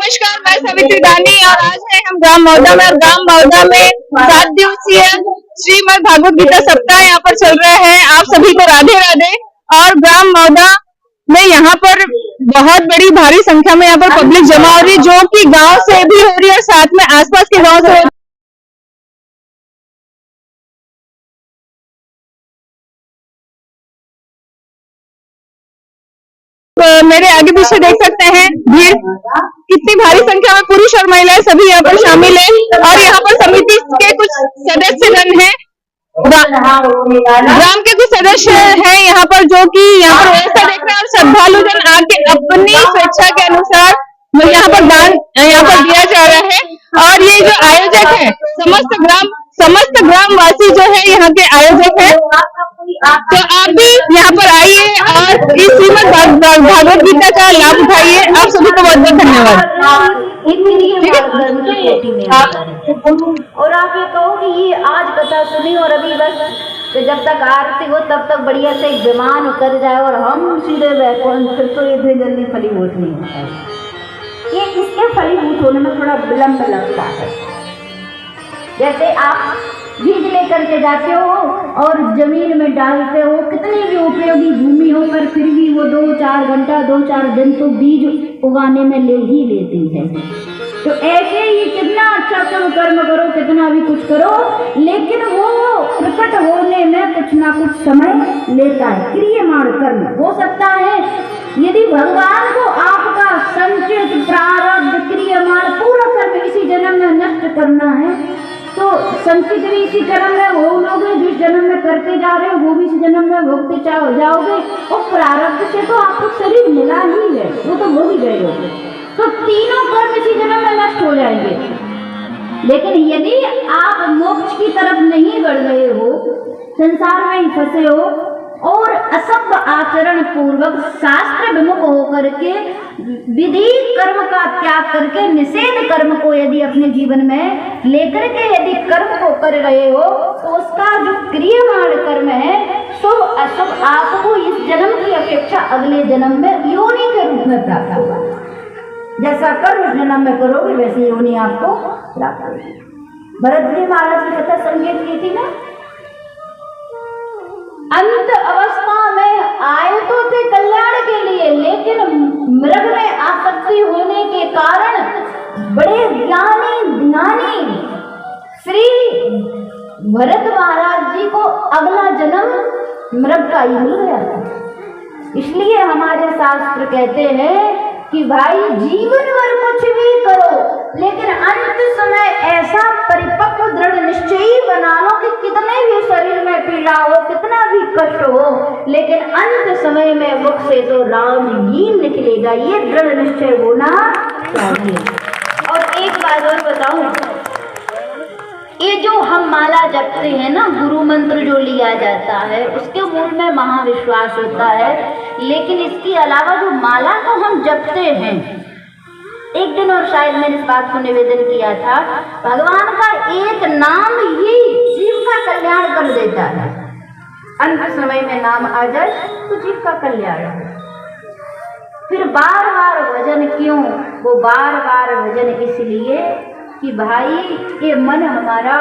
नमस्कार, मैं सवित्री दानी और आज है हम ग्राम मौदा में। ग्राम मौदा में 7 दिवसीय श्रीमद् भागवत गीता सप्ताह यहाँ पर चल रहे हैं। आप सभी को राधे राधे। और ग्राम मौदा में यहाँ पर बहुत बड़ी भारी संख्या में यहाँ पर पब्लिक जमा हो रही है, जो कि गांव से भी हो रही है और साथ में आसपास के गांव से हो रही है। मेरे आगे पीछे देख सकते हैं भीड़, कितनी भारी संख्या में पुरुष और महिलाएं सभी यहाँ पर शामिल हैं। और यहाँ पर समिति के कुछ सदस्यगण हैं, ग्राम के कुछ सदस्य हैं यहाँ पर, जो कि यहाँ पर व्यवस्था देख रहे हैं। और श्रद्धालु जन आके अपनी स्वेच्छा के अनुसार यहाँ पर दान यहाँ पर दिया जा रहा है। और ये जो आयोजक है समस्त ग्रामवासी जो है यहाँ के आयोजक है। तो आप भी यहाँ पर आइए और इस श्रीमद् भागवत गीता का लाभ उठाइए। आप सभी को बहुत बहुत धन्यवाद। और आप ये कहो कि ये आज कथा सुनी और अभी बस तो जब तक आरती हो तब तक बढ़िया से एक विमान उतर जाए और हम सीधे वैकुंठ, फिर तो ये इतनी जल्दी फलीभूत नहीं होता है। ये इसके फलीभूत होने में थोड़ा विलम्ब लगता है। जैसे आप बीज लेकर के जाते हो और जमीन में डालते हो, कितनी भी उपयोगी भूमि हो पर फिर भी वो 2-4 घंटा 2-4 दिन तो बीज उगाने में ले ही लेती है। तो ऐसे ही कितना अच्छा कर्म करो, कितना भी कुछ करो, लेकिन वो प्रकट होने में कुछ ना कुछ समय लेता है। क्रियमाण कर्म हो सकता है यदि भगवान को आपका संचित प्रारब्ध क्रियमाण पूरा कर्म इसी जन्म में नष्ट करना है तो संचित भी इसी जन्म में हो लोगे, जिस जन्म में करते जा रहे हो वो भी इसी जन्म में भोगते जाओगे। और प्रारब्ध से तो आपको शरीर मिला ही है, वो तो हो ही गए हो, तो तीनों कर्म इसी जन्म में नष्ट हो जाएंगे। लेकिन यदि आप मोक्ष की तरफ नहीं बढ़ रहे हो, संसार में ही फंसे हो और असभ्य आचरण पूर्वक शास्त्र विमुख होकर के विधि कर्म का त्याग करके निषेध कर्म को यदि अपने जीवन में लेकर के यदि कर्म को कर रहे हो तो उसका जो क्रियमाण कर्म है शुभ अशुभ आपको इस जन्म की अपेक्षा अगले जन्म में योनि के रूप में प्राप्त होगा। जैसा कर्म इस जन्म में करोगे वैसे योनि आपको प्राप्त होगी। भरत जी महाराज की कथा संकेत की थी ना, अंत अवस्था में आए तो थे कल्याण के लिए, लेकिन मृग में आसक्ति होने के कारण बड़े ज्ञानी श्री भरत महाराज जी को अगला जन्म मृग का ही मिल गया था। इसलिए हमारे शास्त्र कहते हैं कि भाई जीवन भर कुछ भी करो लेकिन अंत समय ऐसा परिपक्व दृढ़ निश्चयी बना लो कि कितने भी शरीर में पीड़ा हो, कितना भी कष्ट हो, लेकिन अंत समय में मुख से तो राम ही निकलेगा। ये दृढ़ निश्चय होना चाहिए। और एक बात और बताऊं, ये जो हम माला जपते हैं ना, गुरु मंत्र जो लिया जाता है उसके मूल में महाविश्वास होता है, लेकिन इसके अलावा जो माला को हम जपते हैं, एक दिन और शायद मैंने इस बात को निवेदन किया था, भगवान का एक नाम ही जीव का कल्याण कर देता है। अंत समय में नाम आ जाए तो जीव का कल्याण हो। फिर बार बार भजन क्यों? वो बार बार भजन इसलिए कि भाई ये मन हमारा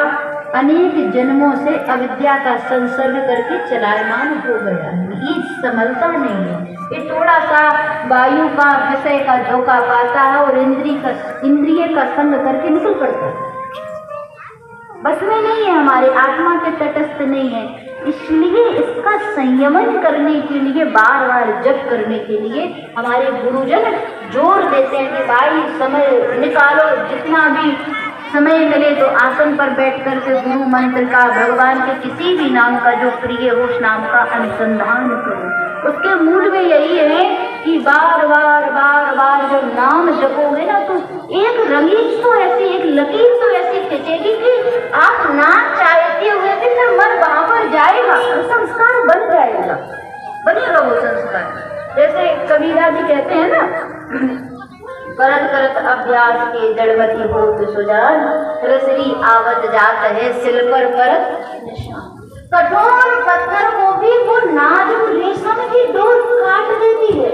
अनेक जन्मों से अविद्या का संसर्ग करके चलायमान हो गया है, ये संभलता नहीं है। ये थोड़ा सा वायु का विषय का झोंका पाता है और इंद्रिय का संग करके निकल पड़ता है, बस में नहीं है, हमारे आत्मा के तटस्थ नहीं है। इसलिए इसका संयमन करने के लिए, बार बार जप करने के लिए हमारे गुरुजन जोर देते हैं कि भाई समय निकालो, जितना भी समय मिले तो आसन पर बैठ कर के गुरु मंत्र का, भगवान के किसी भी नाम का जो प्रिय हो उस नाम का अनुसंधान करो। उसके मूल में यही है कि बार बार जब नाम जपोगे ना तो एक रंगीन तो ऐसी, एक लकीर तो ऐसी खिंचेगी कि आप ना चाहते हुए भी फिर मन वहां पर जाएगा, संस्कार बन जाएगा, बनेगा वो संस्कार। जैसे कबीरा जी कहते हैं ना, करत करत अभ्यास के जड़मती होत सुजान, रसरी आवत जात है सिल पर परत निशान। कठोर पत्थर को भी वो नाजुक रेशम की डोर काट देती है।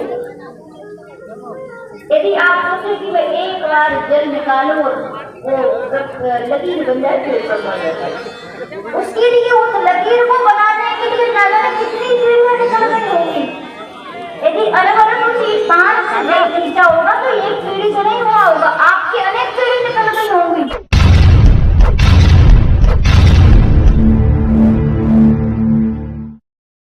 यदि आप सोचे कि मैं एक प्रकार जल निकालो और वो लकीर बन जाती है। उसके लिए उस लकीर को बनाने के लिए